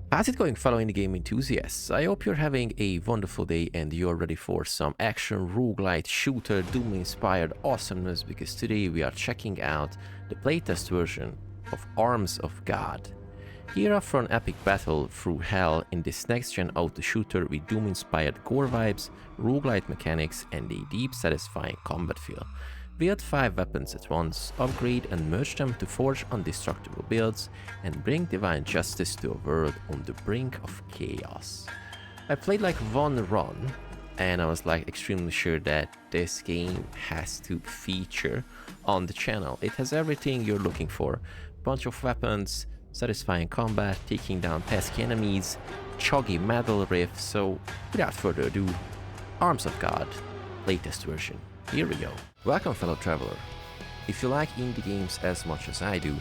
How's it going, fellow indie game enthusiasts? I hope you're having a wonderful day and you're ready for some action, roguelite, shooter, Doom-inspired awesomeness, because today we are checking out the playtest version of Arms of God. Gear up for an epic battle through hell in this next-gen auto-shooter with Doom-inspired gore vibes, roguelite mechanics, and a deep, satisfying combat feel. Wield 5 weapons at once, upgrade and merge them to forge indestructible builds, and bring divine justice to a world on the brink of chaos. I played like one run, and I was like extremely sure that this game has to feature on the channel. It has everything you're looking for. Bunch of weapons, satisfying combat, taking down pesky enemies, chuggy metal riff, so without further ado, Arms of God, latest version. Here we go. Welcome, fellow traveler. If you like indie games as much as I do,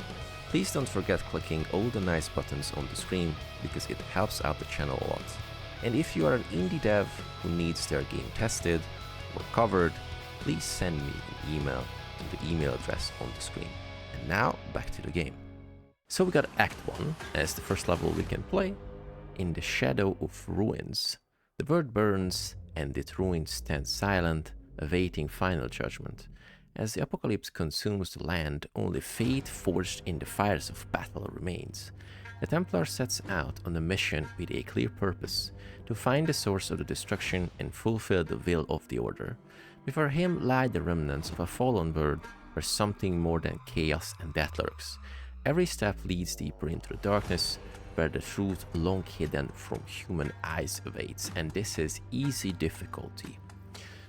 please don't forget clicking all the nice buttons on the screen because it helps out the channel a lot. And if you are an indie dev who needs their game tested or covered, please send me an email to the email address on the screen. And now, back to the game. So we got Act 1 as the first level we can play. In the shadow of ruins, the world burns and its ruins stand silent, awaiting final judgment. As the apocalypse consumes the land, only fate forged in the fires of battle remains. The Templar sets out on a mission with a clear purpose, to find the source of the destruction and fulfill the will of the Order. Before him lie the remnants of a fallen world where something more than chaos and death lurks. Every step leads deeper into the darkness, where the truth long hidden from human eyes awaits, and this is easy difficulty.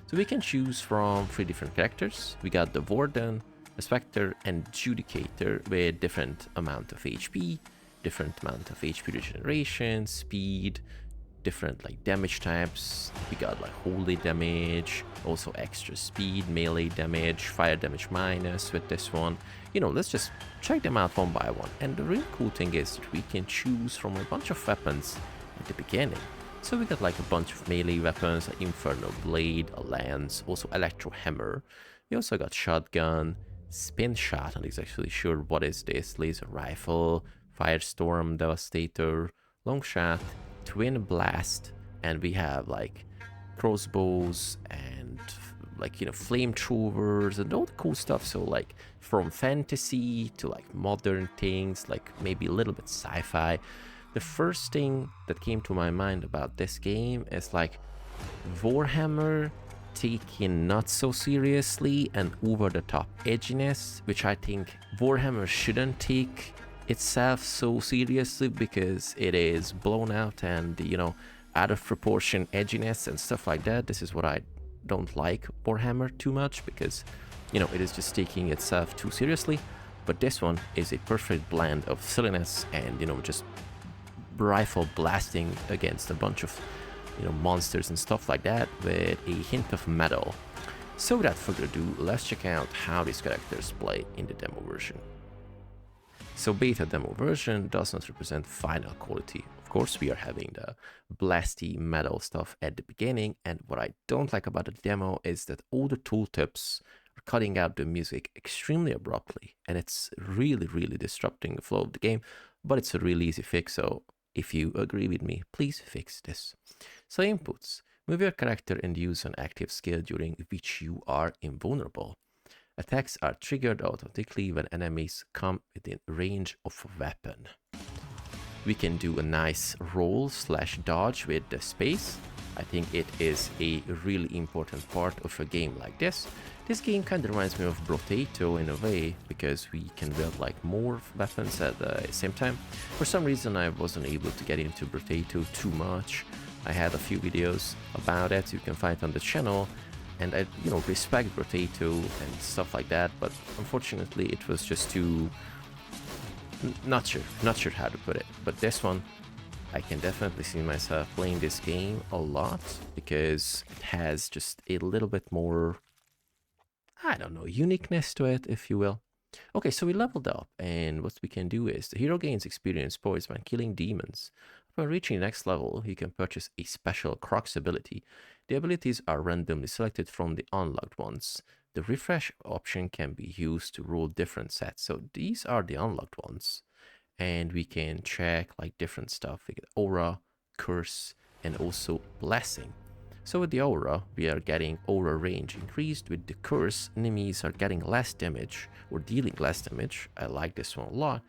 So we can choose from 3 different characters. We got the Warden, a Spectre, and Judicator with different amount of HP, different amount of HP regeneration, speed, different like damage types. We got like holy damage, also extra speed, melee damage, fire damage minus with this one. You know, let's just check them out one by one. And the really cool thing is that we can choose from a bunch of weapons at the beginning. So we got like a bunch of melee weapons, an Inferno Blade, a Lance, also Electro Hammer. We also got Shotgun, Spin Shot, I'm not actually sure what is this, Laser Rifle, Firestorm, Devastator, Long Shot, Twin Blast, and we have like crossbows and like, you know, flamethrowers and all the cool stuff. So like from fantasy to like modern things, like maybe a little bit sci-fi. The first thing that came to my mind about this game is like Warhammer taken not so seriously and over the top edginess, which I think Warhammer shouldn't take itself so seriously because it is blown out and, you know, out of proportion edginess and stuff like that. This is what I don't like Warhammer too much, because, you know, it is just taking itself too seriously. But this one is a perfect blend of silliness and, you know, just rifle blasting against a bunch of, you know, monsters and stuff like that with a hint of metal. So without further ado, let's check out how these characters play in the demo version. So beta demo version does not represent final quality. Of course, we are having the blasty metal stuff at the beginning, and what I don't like about the demo is that all the tooltips are cutting out the music extremely abruptly, and it's really disrupting the flow of the game, but it's a really easy fix, so if you agree with me, please fix this. So inputs. Move your character and use an active skill during which you are invulnerable. Attacks are triggered automatically when enemies come within range of a weapon. We can do a nice roll/dodge with the space. I think it is a really important part of a game like this. This game kind of reminds me of Brotato in a way, because we can build like more weapons at the same time. For some reason I wasn't able to get into Brotato too much. I had a few videos about it you can find on the channel, and I, you know, respect Brotato and stuff like that, but unfortunately it was just too... not sure how to put it. But this one, I can definitely see myself playing this game a lot, because it has just a little bit more, I don't know, uniqueness to it, if you will. Okay, so we leveled up, and what we can do is the hero gains experience points when killing demons. Upon reaching the next level, you can purchase a special Crocs ability. The abilities are randomly selected from the unlocked ones. The refresh option can be used to roll different sets, so these are the unlocked ones. and we can check like different stuff. We get aura, curse, and also blessing. So with the aura, we are getting aura range increased. With the curse, enemies are getting less damage or dealing less damage. I like this one a lot.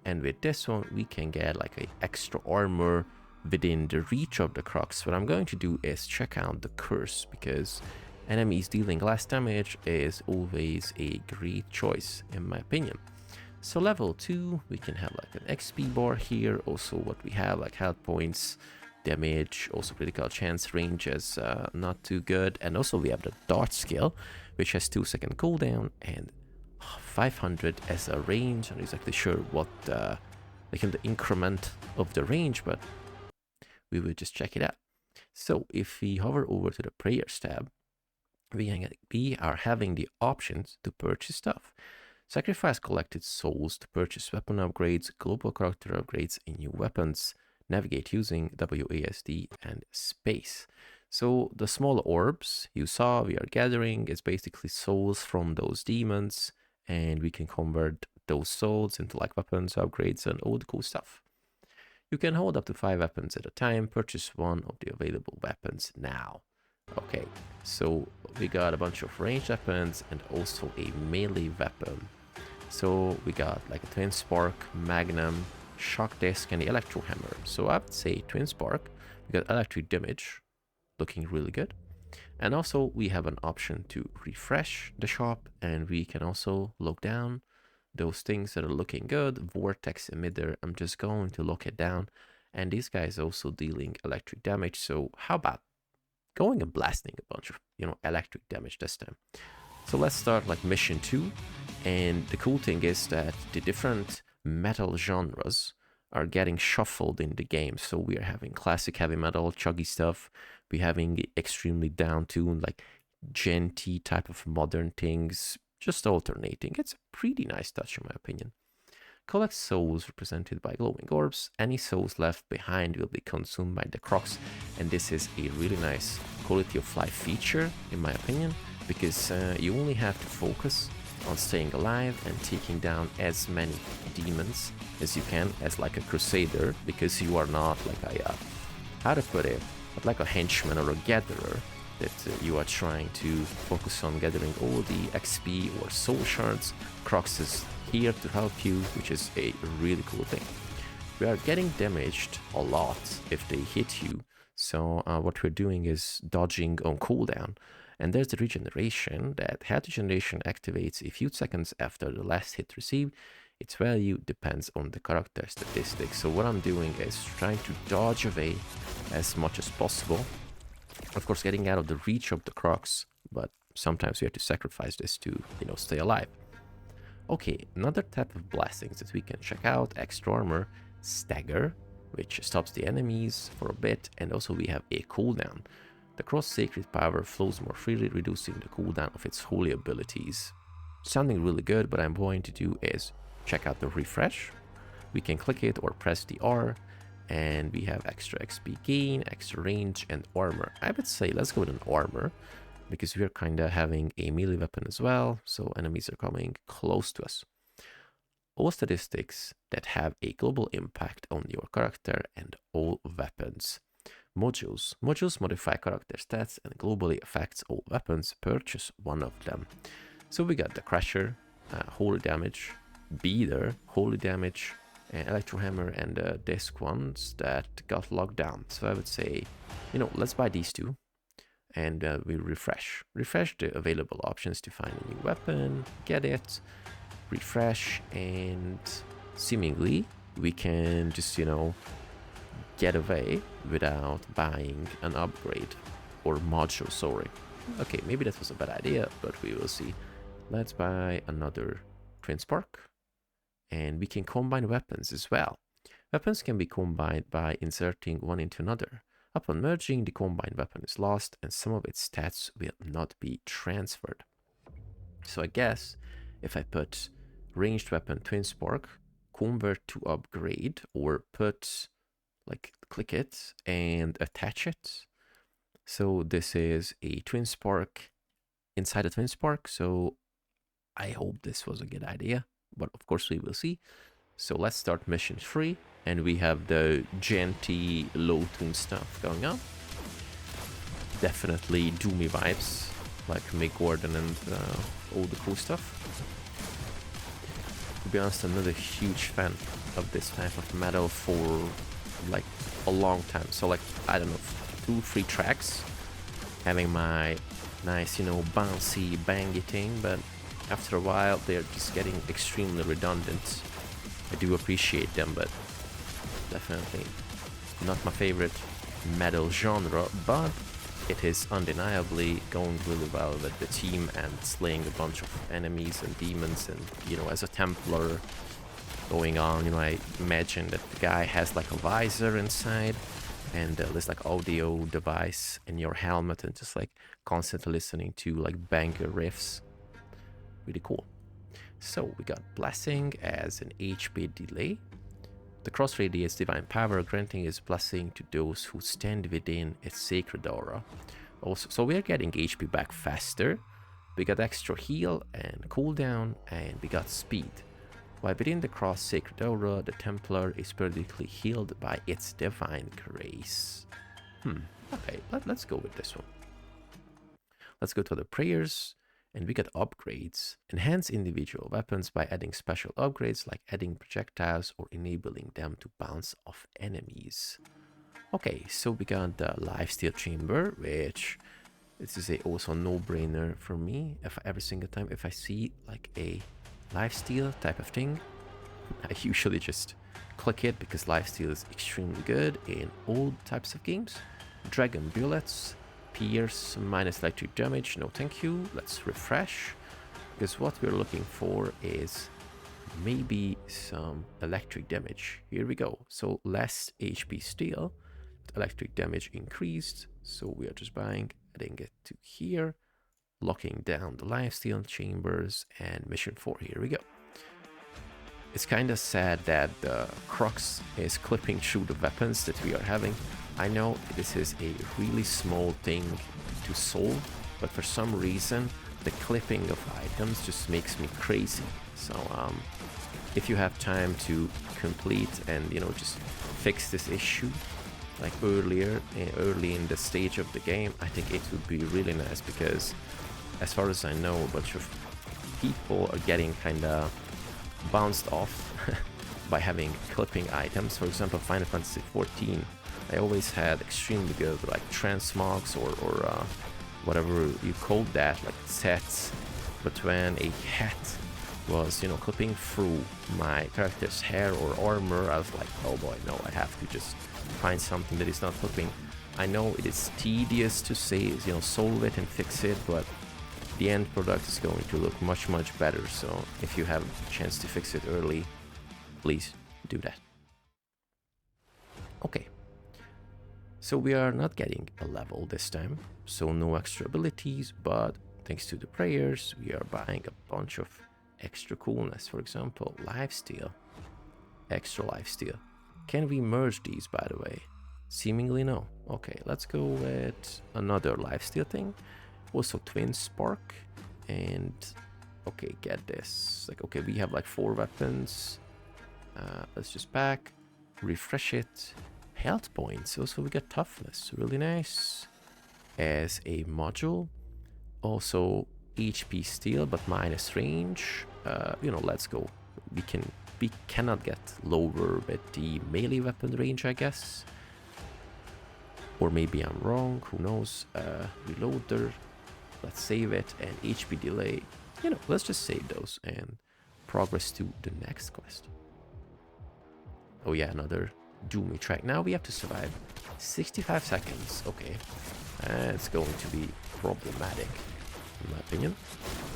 And with this one, we can get like a extra armor within the reach of the crux. What I'm going to do is check out the curse, because enemies dealing less damage is always a great choice in my opinion. So level 2, we can have like an XP bar here. Also what we have like health points, damage, also critical chance, range is not too good. And also we have the dart skill, which has 2-second cooldown and 500 as a range. I'm not exactly sure what the increment of the range, but we will just check it out. So if we hover over to the prayers tab, we are having the options to purchase stuff. Sacrifice collected souls to purchase weapon upgrades, global character upgrades, and new weapons. Navigate using WASD and space. So the small orbs you saw we are gathering is basically souls from those demons, and we can convert those souls into like weapons, upgrades, and all the cool stuff. You can hold up to 5 weapons at a time. Purchase one of the available weapons now. Okay, so we got a bunch of ranged weapons and also a melee weapon. So we got like a twin spark, magnum, shock disc, and the electro hammer. So I would say twin spark. We got electric damage, looking really good. And also we have an option to refresh the shop, and we can also look down those things that are looking good. Vortex emitter, I'm just going to lock it down. And this guy is also dealing electric damage. So how about going and blasting a bunch of, electric damage this time? So let's start like mission 2. And the cool thing is that the different metal genres are getting shuffled in the game. So we are having classic heavy metal, chuggy stuff. We're having extremely down-tuned, like genty type of modern things, just alternating. It's a pretty nice touch in my opinion. Collect souls represented by glowing orbs. Any souls left behind will be consumed by the crocs, and this is a really nice quality of life feature in my opinion, because you only have to focus on staying alive and taking down as many demons as you can as like a crusader, because you are not like a how to put it, but like a henchman or a gatherer that you are trying to focus on gathering all the XP or soul shards. Crocs is here to help you, which is a really cool thing. We are getting damaged a lot if they hit you, so what we're doing is dodging on cooldown. And there's the regeneration. That health regeneration activates a few seconds after the last hit received. Its value depends on the character statistics. So what I'm doing is trying to dodge away as much as possible. Of course, getting out of the reach of the crocs, but sometimes we have to sacrifice this to, stay alive. Okay, another type of blessings that we can check out: extra armor, stagger, which stops the enemies for a bit, and also we have a cooldown. The cross sacred power flows more freely, reducing the cooldown of its holy abilities. Sounding really good. What I'm going to do is check out the refresh. We can click it or press the R, and we have extra XP gain, extra range, and armor. I would say let's go with an armor, because we're kind of having a melee weapon as well, so enemies are coming close to us. All statistics that have a global impact on your character and all weapons. Modules. Modules modify character stats and globally affects all weapons. Purchase one of them. So we got the Crusher, holy damage, Beater, holy damage, and Electro Hammer, and the disc ones that got locked down. So I would say, let's buy these two, and we refresh. Refresh the available options to find a new weapon, get it, refresh, and seemingly we can just, get away without buying an upgrade or module, sorry. Okay, maybe that was a bad idea, but we will see. Let's buy another twin spark, and we can combine weapons as well. Weapons can be combined by inserting one into another. Upon merging, the combined weapon is lost and some of its stats will not be transferred. So I guess if I put ranged weapon twin spark, convert to upgrade, or put click it and attach it. So this is a twin spark inside a twin spark. So I hope this was a good idea, but of course we will see. So let's start mission 3, and we have the genty low tune stuff going on. Definitely doomy vibes, like make Warden and all the cool stuff. To be honest, I'm not a huge fan of this type of metal for like a long time. So like, I don't know, 2-3 tracks, having my nice, you know, bouncy bangy thing, but after a while they're just getting extremely redundant. I do appreciate them, but definitely not my favorite metal genre, but it is undeniably going really well with the team and slaying a bunch of enemies and demons, and, you know, as a Templar going on, you know, I imagine that the guy has like a visor inside, and there's like audio device in your helmet, and just like constantly listening to like banger riffs. Really cool. So we got Blessing as an HP delay. The cross radiates divine power, granting his blessing to those who stand within its sacred aura. Also, so we are getting HP back faster. We got extra heal and cooldown, and we got speed. While within the cross sacred aura, the Templar is periodically healed by its divine grace. Okay, let's go with this one. Let's go to the prayers. And we got upgrades. Enhance individual weapons by adding special upgrades like adding projectiles or enabling them to bounce off enemies. Okay, so we got the lifesteal chamber, which this is also a no-brainer for me. Every single time if I see like a lifesteal type of thing, I usually just click it because lifesteal is extremely good in all types of games. Dragon bullets. Pierce, minus electric damage, no thank you. Let's refresh, because what we're looking for is maybe some electric damage. Here we go. So less HP steel, electric damage increased, so we are just buying, adding it to here, locking down the lifesteal chambers, and mission 4. Here we go. It's kind of sad that the crux is clipping through the weapons that we are having. I know this is a really small thing to solve, but for some reason the clipping of items just makes me crazy. So if you have time to complete and, you know, just fix this issue like early in the stage of the game, I think it would be really nice, because as far as I know, a bunch of people are getting kind of bounced off by having clipping items. For example, Final Fantasy XIV, I always had extremely good like transmogs or whatever you call that, like sets, but when a hat was, you know, clipping through my character's hair or armor, I was like, oh boy, no, I have to just find something that is not clipping. I know it is tedious to say, you know, solve it and fix it, but the end product is going to look much better. So if you have a chance to fix it early, please do that. Okay. So we are not getting a level this time, so no extra abilities, but thanks to the prayers, we are buying a bunch of extra coolness. For example, lifesteal, extra lifesteal. Can we merge these, by the way? Seemingly no. Okay, let's go with another lifesteal thing. Also twin spark, and okay, get this. Like, okay, we have like 4 weapons. Let's just back, refresh it. Health points, also we get toughness, really nice. As a module, also HP steel but minus range. You know, let's go. We cannot get lower with the melee weapon range, I guess, or maybe I'm wrong, who knows. Reloader, let's save it, and HP delay, you know, let's just save those and progress to the next quest. Oh yeah, another doomy track. Now we have to survive 65 seconds. Okay, it's going to be problematic in my opinion.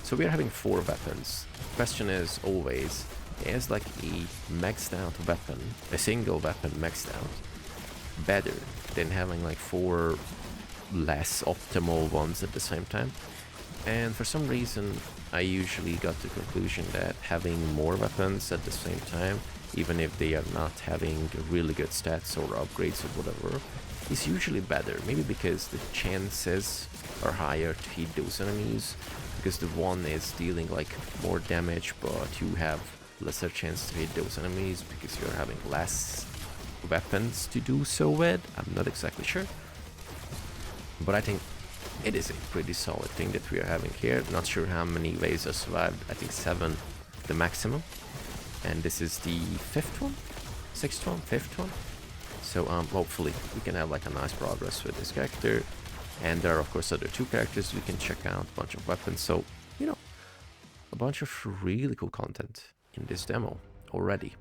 So we are having 4 weapons. Question is always, is like a maxed out weapon, a single weapon maxed out, better than having like 4 less optimal ones at the same time? And for some reason I usually got to the conclusion that having more weapons at the same time, even if they are not having really good stats or upgrades or whatever, is usually better. Maybe because the chances are higher to hit those enemies, because the one is dealing like more damage, but you have lesser chance to hit those enemies because you're having less weapons to do so with. I'm not exactly sure, but I think it is a pretty solid thing that we are having here. Not sure how many waves are survived. I think 7 the maximum, and this is the 5th one, 6th one, 5th one. So hopefully we can have like a nice progress with this character. And there are of course other 2 characters we can check out, a bunch of weapons. So, you know, a bunch of really cool content in this demo already.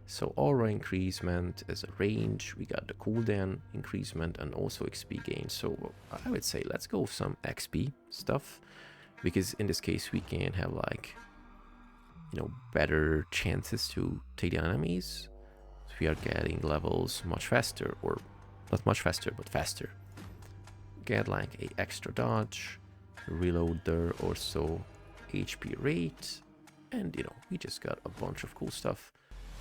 So aura increasement as a range, we got the cooldown increasement and also XP gain. So I would say let's go with some XP stuff, because in this case we can have like, you know, better chances to take down enemies. So we are getting levels much faster, or not much faster, but faster. Get like a extra dodge, reloader, or so HP rate, and you know, we just got a bunch of cool stuff.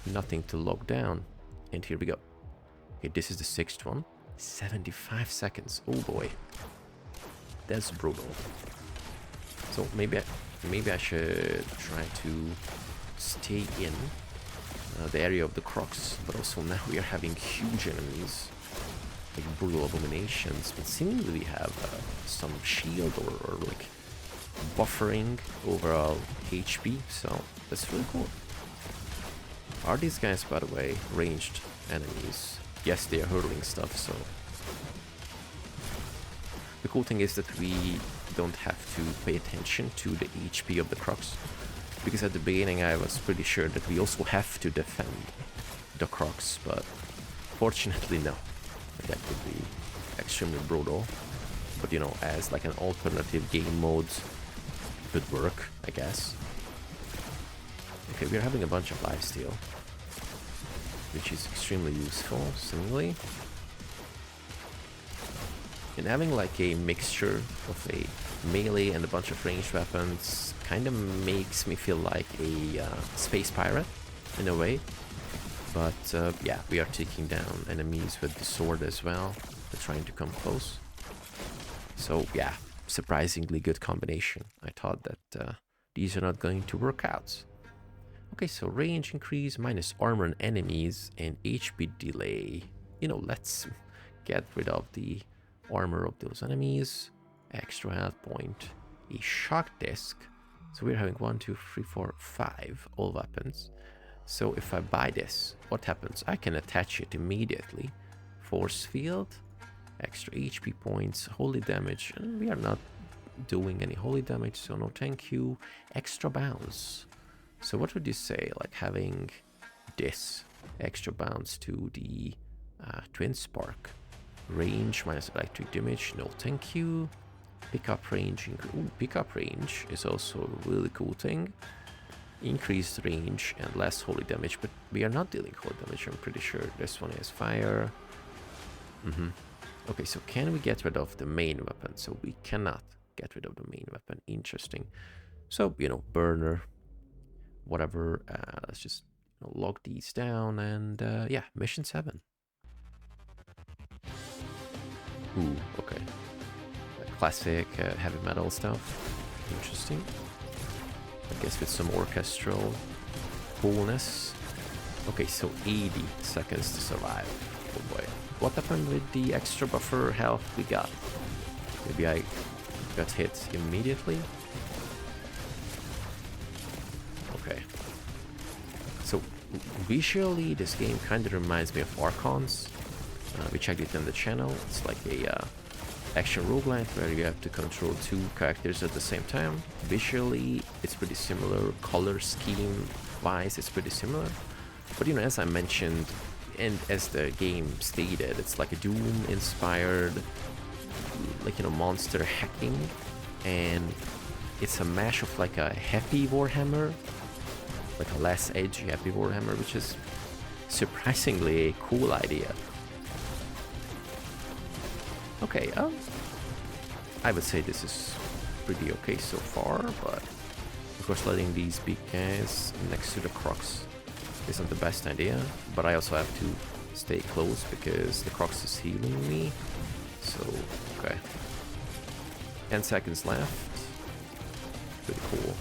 Nothing to lock down, and here we go. Okay, this is the 6th one. 75 seconds. Oh boy, that's brutal. So maybe I should try to stay in the area of the crocs, but also now we are having huge enemies, like brutal abominations, but seemingly we have some shield or like buffering overall HP, so that's really cool. Are these guys, by the way, ranged enemies? Yes, they are hurling stuff, so... The cool thing is that we don't have to pay attention to the HP of the crocs, because at the beginning I was pretty sure that we also have to defend the crocs, but fortunately no. That would be extremely brutal, but you know, as like an alternative game mode, it could work, I guess. Okay, we're having a bunch of lifesteal, which is extremely useful, seemingly. And having like a mixture of a melee and a bunch of ranged weapons kind of makes me feel like a space pirate, in a way. But yeah, we are taking down enemies with the sword as well. They're trying to come close. So yeah, surprisingly good combination. I thought that these are not going to work out. Okay, so range increase, minus armor on enemies, and HP delay. You know, let's get rid of the armor of those enemies. Extra health point, a shock disc. So we're having 1, 2, 3, 4, 5 all weapons. So if I buy this, what happens? I can attach it immediately. Force field, extra HP points, holy damage, and we are not doing any holy damage, so no thank you. Extra bounce. So what would you say, like having this extra bounce to the twin spark? Range minus electric damage, no thank you. Pickup range, pickup range is also a really cool thing. Increased range and less holy damage, but we are not dealing holy damage, I'm pretty sure. This one is fire. Okay, so can we get rid of the main weapon? So we cannot get rid of the main weapon. Interesting. So, you know, burner, whatever. Let's just, you know, lock these down, and yeah, mission 7. Ooh, okay. Classic heavy metal stuff. Interesting. I guess with some orchestral coolness. Okay, so 80 seconds to survive. Oh boy. What happened with the extra buffer health we got? Maybe I got hit immediately? Okay. So visually this game kind of reminds me of Archons. We checked it on the channel. It's like a action roguelite where you have to control 2 characters at the same time. Visually it's pretty similar, color scheme wise it's pretty similar, but you know, as I mentioned and as the game stated, it's like a Doom inspired, like, you know, monster hacking, and it's a mash of like a happy Warhammer, like a less edgy happy Warhammer, which is surprisingly a cool idea. Okay, I would say this is pretty okay so far, but of course letting these big guys next to the crocs isn't the best idea, but I also have to stay close because the crocs is healing me, so okay. 10 seconds left, pretty cool.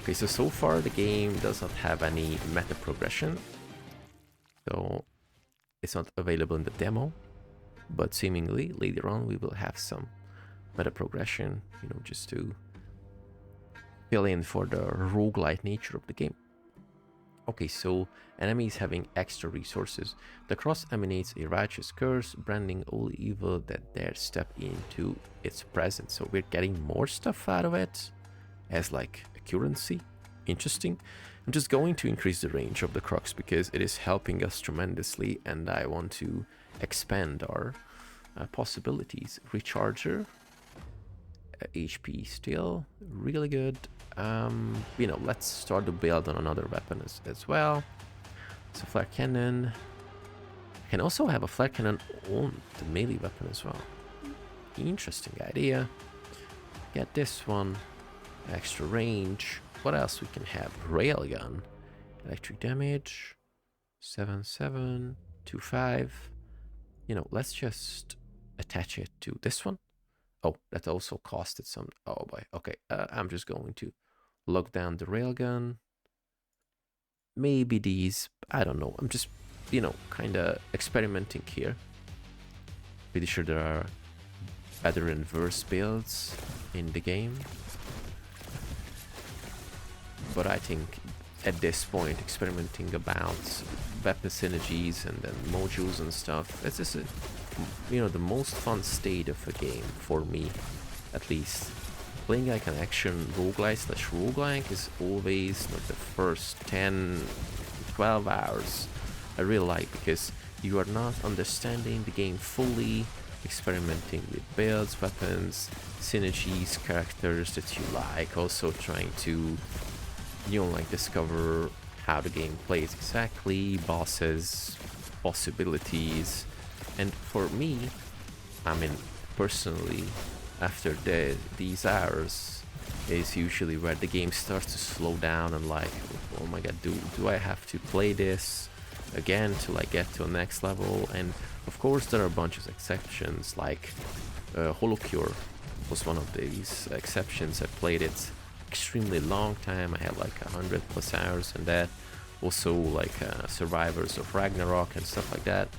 Okay, so far the game does not have any meta progression. So it's not available in the demo. But seemingly later on we will have some meta progression, you know, just to fill in for the roguelite nature of the game. Okay, so enemies having extra resources. The cross emanates a righteous curse, branding all evil that dare step into its presence. So we're getting more stuff out of it as like a currency. Interesting. I'm just going to increase the range of the crux because it is helping us tremendously, and I want to expand our possibilities. Recharger, HP still really good. You know, let's start the build on another weapon as well. So flare cannon. Can also have a flare cannon on the melee weapon as well. Interesting idea. Get this one. Extra range. What else we can have? Railgun. Electric damage. 7/7. 2/5. You know, let's just attach it to this one. Oh, that also costed some. Oh boy. Okay, I'm just going to lock down the railgun. Maybe these. I don't know. I'm just, you know, kind of experimenting here. Pretty sure there are better and worse builds in the game. But I think at this point, experimenting about weapon synergies and then modules and stuff, it's just, you know, the most fun state of a game for me, at least. Playing like an action roguelite/roguelike is always not the first 10-12 hours I really like, because you are not understanding the game fully, experimenting with builds, weapons, synergies, characters that you like, also trying to, you know, like discover how the game plays exactly, bosses, possibilities. And for me, I mean, personally, after these hours is usually where the game starts to slow down and like, oh my god, do I have to play this again to like get to a next level? And of course there are a bunch of exceptions, like Holocure was one of these exceptions. I played it extremely long time. I had like 100+ hours in that. Also like Survivors of Ragnarok and stuff like that.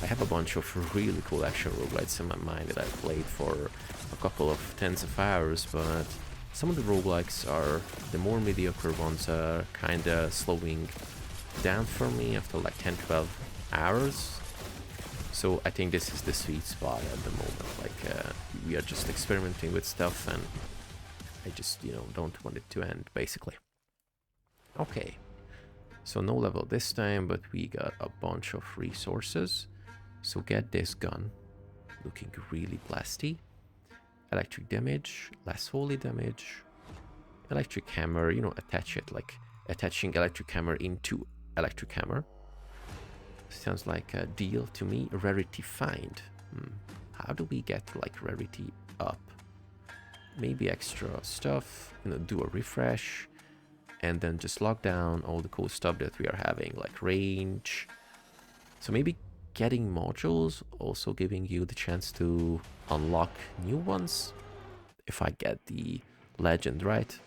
I have a bunch of really cool action roguelites in my mind that I've played for a couple of tens of hours, but some of the roguelikes are, the more mediocre ones are kinda slowing down for me after like 10-12 hours. So I think this is the sweet spot at the moment. Like we are just experimenting with stuff, and I just, you know, don't want it to end, basically. Okay, so no level this time, but we got a bunch of resources. So get this gun, looking really blasty. Electric damage, less holy damage. Electric hammer, you know, attach it, like attaching electric hammer into electric hammer. Sounds like a deal to me. Rarity find. How do we get like rarity up? Maybe extra stuff, you know, do a refresh, and then just lock down all the cool stuff that we are having, like range. So maybe getting modules, also giving you the chance to unlock new ones, if I get the legend right.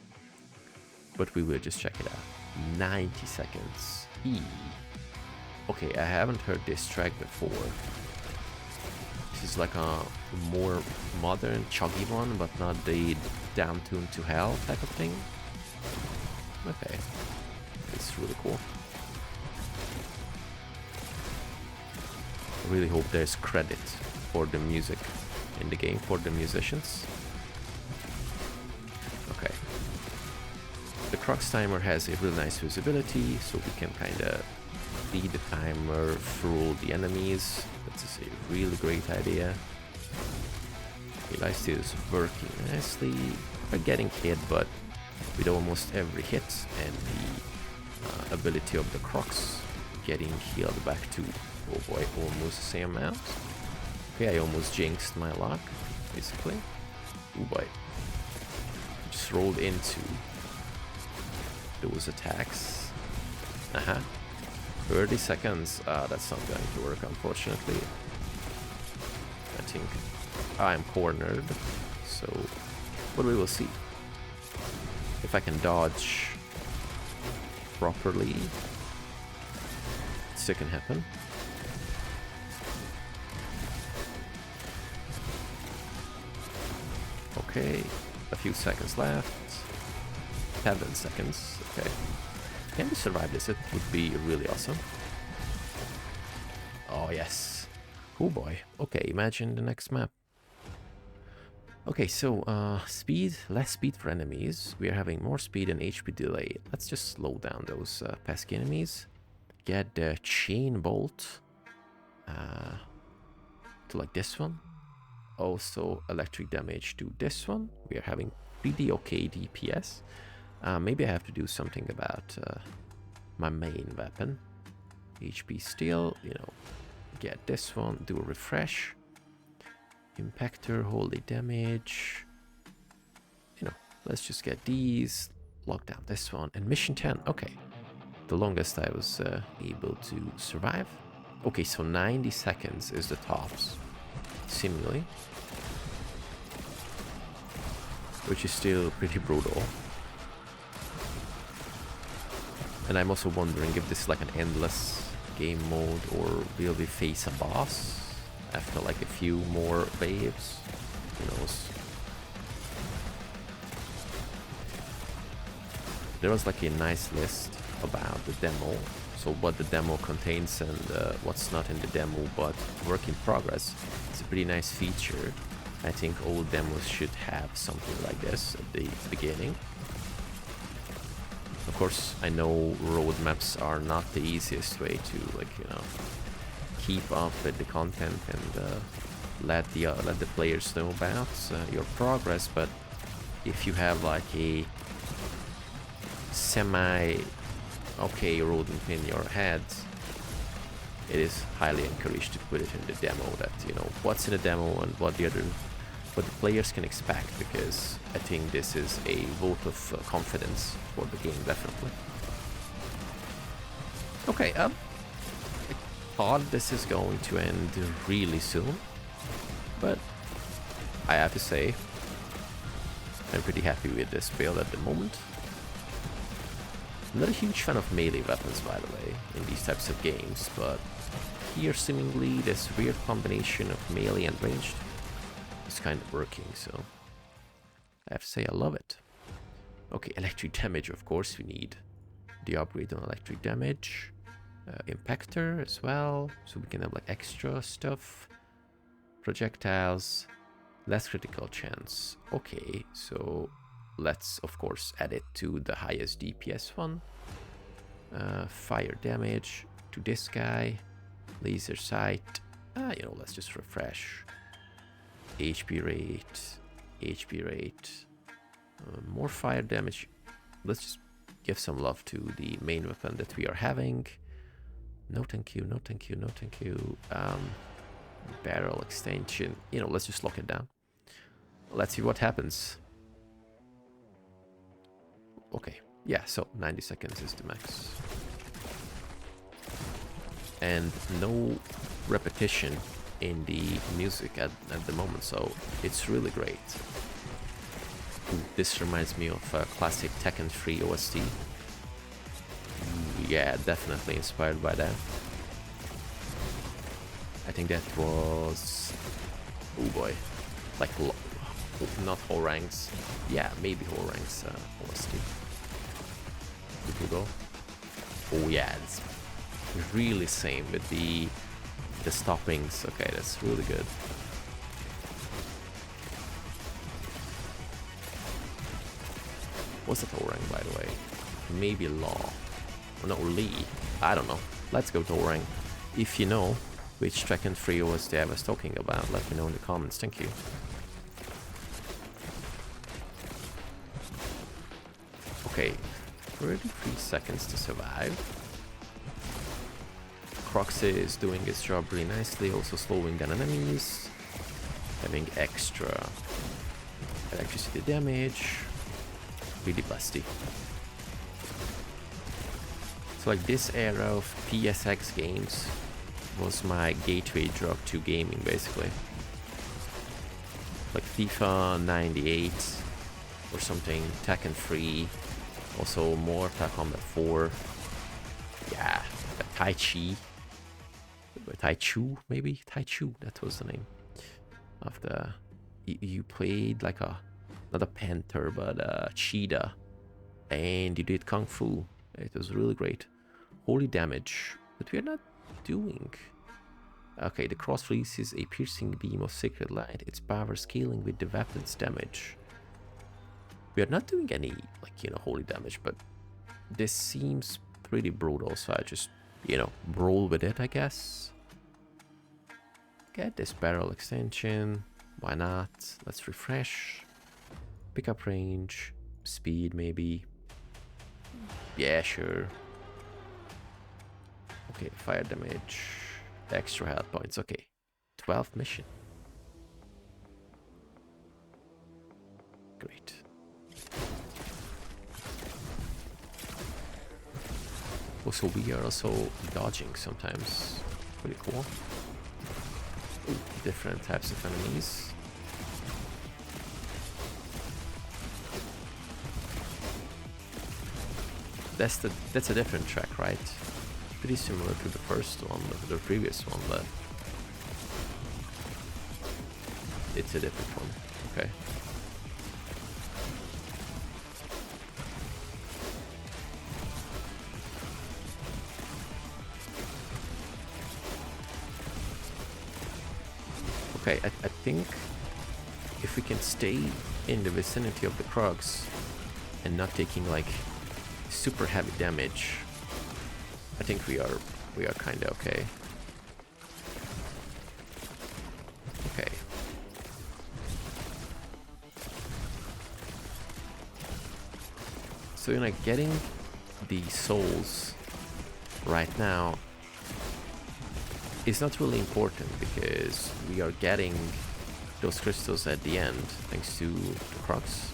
But we will just check it out. 90 seconds. Okay, I haven't heard this track before. This is like a more modern, chuggy one, but not the down tune to hell type of thing. Okay, it's really cool. I really hope there's credit for the music in the game, for the musicians. Okay. The crux timer has a really nice visibility, so we can kind of feed the timer through the enemies. That's a really great idea. Okay, lifesteal is working nicely. We're getting hit, but with almost every hit, and the ability of the crux getting healed back to, oh boy, almost the same amount. Okay, I almost jinxed my luck, basically. Oh boy. Just rolled into those attacks. 30 seconds. That's not going to work, unfortunately. I think I'm cornered, so, but we will see. If I can dodge properly, it still can happen. Okay, a few seconds left. 7 seconds, okay. Can we survive this? It would be really awesome. Oh yes. Oh boy. Okay, imagine the next map. Okay, so speed, less speed for enemies. We are having more speed and HP delay. Let's just slow down those pesky enemies. Get the chain bolt to like this one. Also electric damage to this one. We are having pretty okay DPS. Maybe I have to do something about my main weapon. HP steel, you know, get this one, do a refresh. Impactor, holy damage. You know, let's just get these, lock down this one, and mission 10. Okay, the longest I was able to survive. Okay, so 90 seconds is the tops, seemingly, which is still pretty brutal. And I'm also wondering if this is like an endless game mode, or will we face a boss after like a few more waves? Who knows? There was like a nice list about the demo, so what the demo contains and what's not in the demo, but work in progress. It's a pretty nice feature. I think all demos should have something like this at the beginning. Of course, I know roadmaps are not the easiest way to, like, you know, keep up with the content and let the players know about your progress. But if you have like a semi-okay roadmap in your head, it is highly encouraged to put it in the demo. That, you know, what's in the demo and what the players can expect, because I think this is a vote of confidence for the game, definitely. Okay, I thought this is going to end really soon, but I have to say I'm pretty happy with this build at the moment. I'm not a huge fan of melee weapons, by the way, in these types of games, but here seemingly this weird combination of melee and ranged is kind of working, so I have to say I love it. Okay, electric damage, of course we need the upgrade on electric damage. Impactor as well, so we can have like extra stuff. Projectiles, less critical chance. Okay, so let's of course add it to the highest DPS one. Fire damage to this guy. Laser sight. You know, let's just refresh. HP rate. More fire damage. Let's just give some love to the main weapon that we are having. No thank you, no thank you, no thank you. Barrel extension. You know, let's just lock it down. Let's see what happens. Okay, yeah, so 90 seconds is the max. And no repetition in the music at the moment, so it's really great. Ooh, this reminds me of a classic Tekken 3 OST. Yeah, definitely inspired by that. I think that was... oh boy. Like, not Horang's. Yeah, maybe Horang's OST. Good to go. Oh yeah, it's really same with the stoppings. Okay, that's really good. What's that Orang, by the way? Maybe Law. Or no, Lee. I don't know. Let's go to Orang. If you know which Tekken 3 OST I was talking about, let me know in the comments. Thank you. Okay, 33 seconds to survive. Croxy is doing its job really nicely, also slowing down enemies, having extra electricity damage, really busty. So like this era of PSX games was my gateway drug to gaming, basically. Like FIFA 98 or something, Tekken 3, also Mortal Kombat 4. Yeah, the Tai Chi. Tai Chu, maybe? Tai Chu, that was the name of the... You played like a... Not a panther, but a cheetah. And you did Kung Fu. It was really great. Holy damage. But we are not doing... Okay, the cross releases a piercing beam of sacred light. Its power scaling with the weapon's damage. We are not doing any, like, you know, holy damage, but this seems pretty brutal, so I just, you know, roll with it, I guess. Get this barrel extension. Why not? Let's refresh. Pickup range. Speed, maybe. Yeah, sure. Okay, fire damage. Extra health points. Okay. 12th mission. Great. Also, we are also dodging sometimes. Pretty cool. Ooh, different types of enemies. That's a different track, right? Pretty similar to the first one, the previous one, but it's a different one. Okay. Okay, I think if we can stay in the vicinity of the Krugs and not taking like super heavy damage, I think we are kinda okay. Okay. So, you know, getting the souls right now is not really important because we are getting those crystals at the end thanks to the Krugs.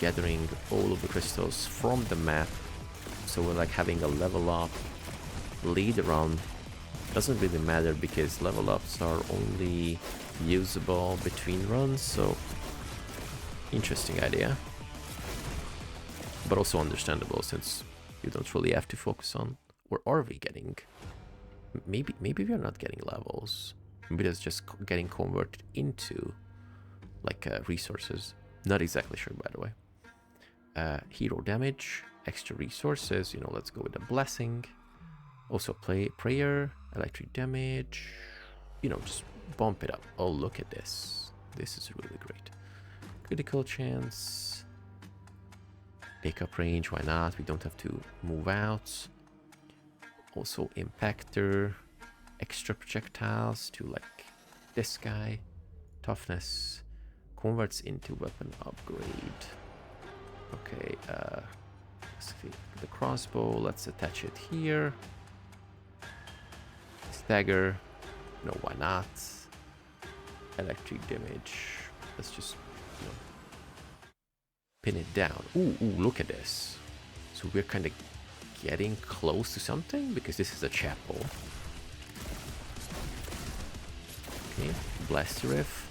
Gathering all of the crystals from the map, so we're like having a level up later on. Doesn't really matter because level ups are only usable between runs, so interesting idea, but also understandable since you don't really have to focus on. Or are we getting, maybe we are not getting levels, maybe that's just getting converted into like resources. Not exactly sure, by the way. Hero damage, extra resources, you know, let's go with the blessing. Also prayer, electric damage, you know, just bump it up. Oh, look at this. This is really great. Critical chance. Pickup range, why not? We don't have to move out. Also impactor, extra projectiles to like this guy. Toughness, converts into weapon upgrade. Okay, the crossbow, let's attach it here. Stagger, no, why not? Electric damage, let's just, you know, pin it down. Ooh, look at this. So we're kind of getting close to something because this is a chapel. Okay, blaster riff.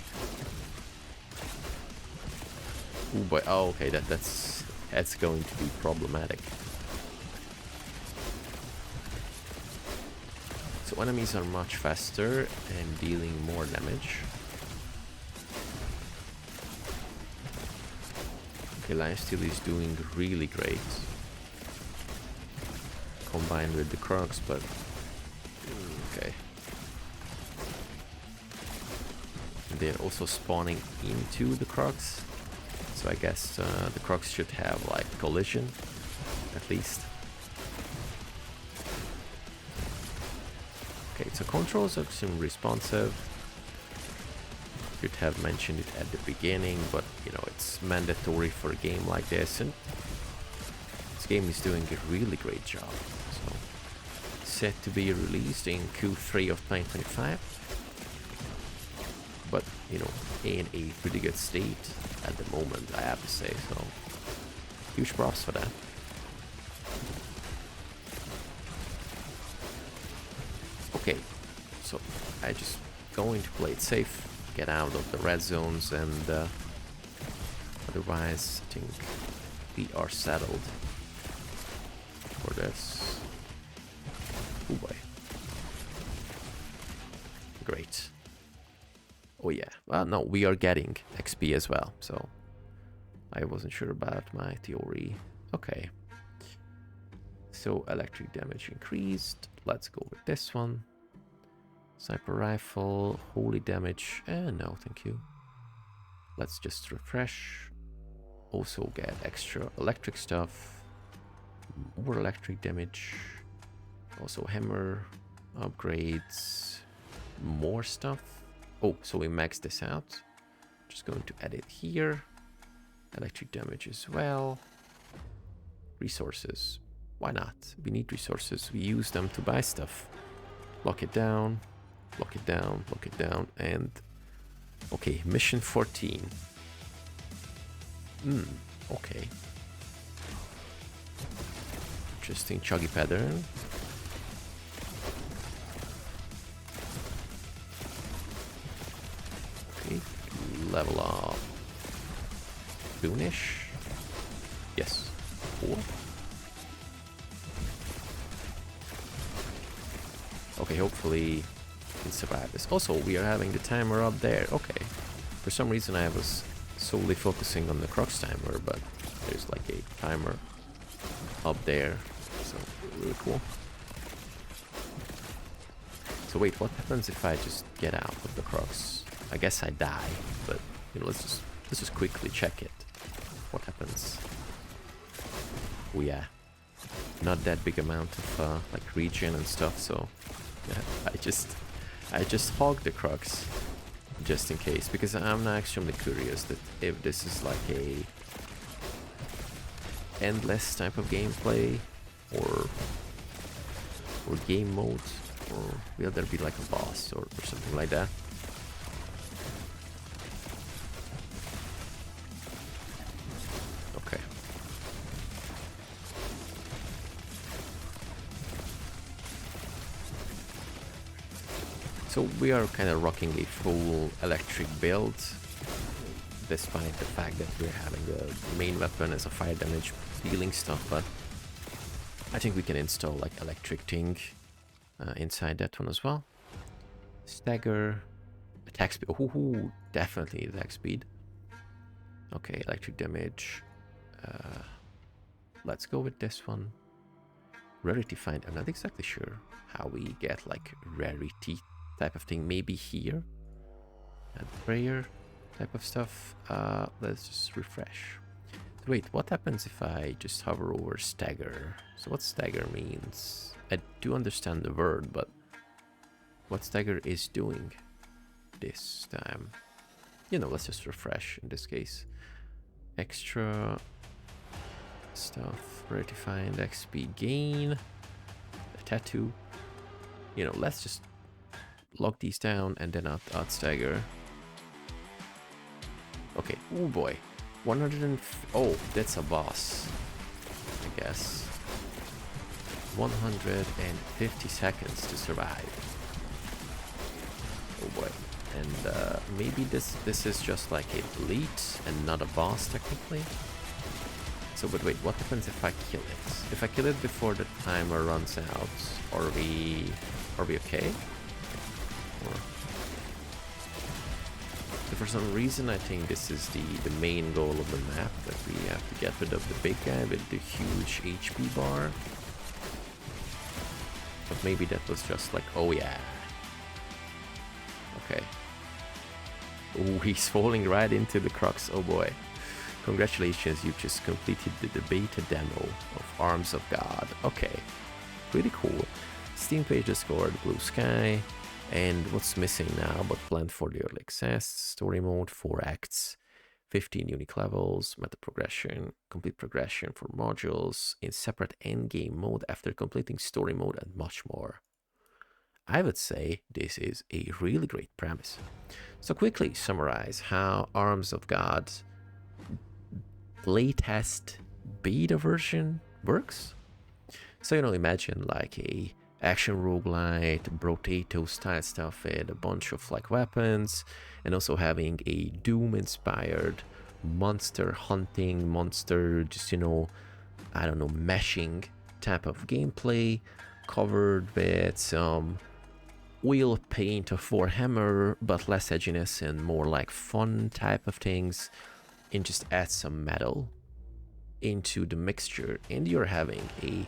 Ooh boy, oh, okay, that's going to be problematic. So enemies are much faster and dealing more damage. Okay, Lifesteal is doing really great. Combined with the Krugs, but okay. They're also spawning into the Krugs. So I guess the Krugs should have like collision, at least. Okay, so controls are seem responsive. Should have mentioned it at the beginning, but you know, it's mandatory for a game like this, and this game is doing a really great job. So, set to be released in Q3 of 2025. But, you know, in a pretty good state at the moment, I have to say, so huge props for that. Okay, so I just going to play it safe, get out of the red zones, and otherwise I think we are settled for this. Oh boy. Great. Oh yeah. Well, no, we are getting XP as well, so I wasn't sure about my theory. Okay. So electric damage increased. Let's go with this one. Sniper rifle, holy damage. No, thank you. Let's just refresh. Also get extra electric stuff. More electric damage. Also hammer upgrades. More stuff. Oh, so we maxed this out. Just going to add it here. Electric damage as well. Resources. Why not? We need resources. We use them to buy stuff. Lock it down. Lock it down. Lock it down. And... okay, mission 14. Okay. Interesting chuggy pattern. Okay, level up. Boonish. Yes. 4. Okay, hopefully we can survive this. Also, we are having the timer up there. Okay. For some reason I was solely focusing on the crux timer, but there's like a timer up there. So, really cool. So wait, what happens if I just get out of the crux? I guess I die, but you know, let's just quickly check it. What happens? Oh yeah, not that big amount of like regen and stuff, so yeah, I just hog the crux just in case, because I'm not extremely curious that if this is like a endless type of gameplay or game mode, or will there be like a boss or something like that. Okay. So we are kind of rocking a full electric build, despite the fact that we're having the main weapon as a fire damage dealing stuff, but I think we can install like electric thing inside that one as well. Stagger, attack speed. Ooh, definitely attack speed. Okay, electric damage. Let's go with this one. Rarity find. I'm not exactly sure how we get like rarity type of thing. Maybe here. And prayer type of stuff. Let's just refresh. Wait, what happens if I just hover over stagger? So what stagger means? I do understand the word, but what stagger is doing this time? You know, let's just refresh in this case. Extra stuff, rectify index, speed gain, a tattoo. You know, let's just lock these down and then add stagger. Okay, oh boy. 100 oh, that's a boss, I guess. 150 seconds to survive. Oh boy. And maybe this is just like a elite and not a boss technically. So, but wait, what happens if I kill it? If I kill it before the timer runs out, are we okay? Or... so for some reason I think this is the main goal of the map, that we have to get rid of the big guy with the huge HP bar. But maybe that was just like, oh yeah. Okay. Oh, he's falling right into the crux, oh boy. Congratulations, you just completed the beta demo of Arms of God. Okay, pretty cool. Steam page Discord, blue sky. And what's missing now but planned for the early access? Story mode, 4 acts, 15 unique levels, meta progression, complete progression for modules, in separate endgame mode after completing story mode, and much more. I would say this is a really great premise. So quickly summarize how Arms of God playtest beta version works. So, you know, imagine like a action roguelite, Brotato style stuff with a bunch of like weapons, and also having a Doom inspired monster hunting, monster just, you know, I don't know, meshing type of gameplay, covered with some oil paint of Warhammer, but less edginess and more like fun type of things, and just add some metal into the mixture, and you're having a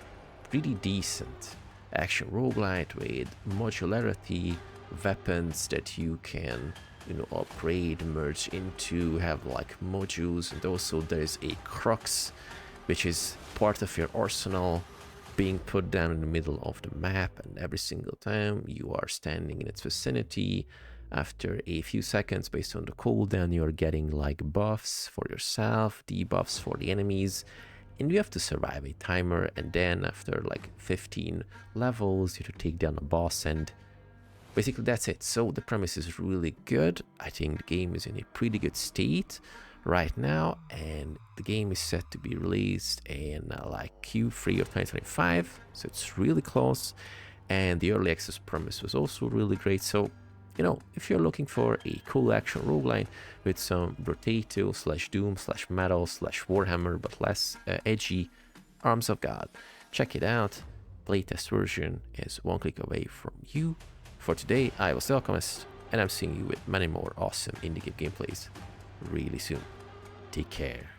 pretty decent action roguelite with modularity, weapons that you can, you know, upgrade, merge into, have like modules, and also there's a crux, which is part of your arsenal being put down in the middle of the map, and every single time you are standing in its vicinity, after a few seconds based on the cooldown, you're getting like buffs for yourself, debuffs for the enemies, and you have to survive a timer, and then after like 15 levels you have to take down a boss, and basically that's it. So the premise is really good. I think the game is in a pretty good state right now, and the game is set to be released in like Q3 of 2025, so it's really close, and the early access premise was also really great. So, you know, if you're looking for a cool action roguelite with some potato slash doom slash metal slash Warhammer but less edgy, Arms of God, check it out. Playtest version is one click away from you. For today, I was the Alchemist, and I'm seeing you with many more awesome indie game gameplays really soon. Take care.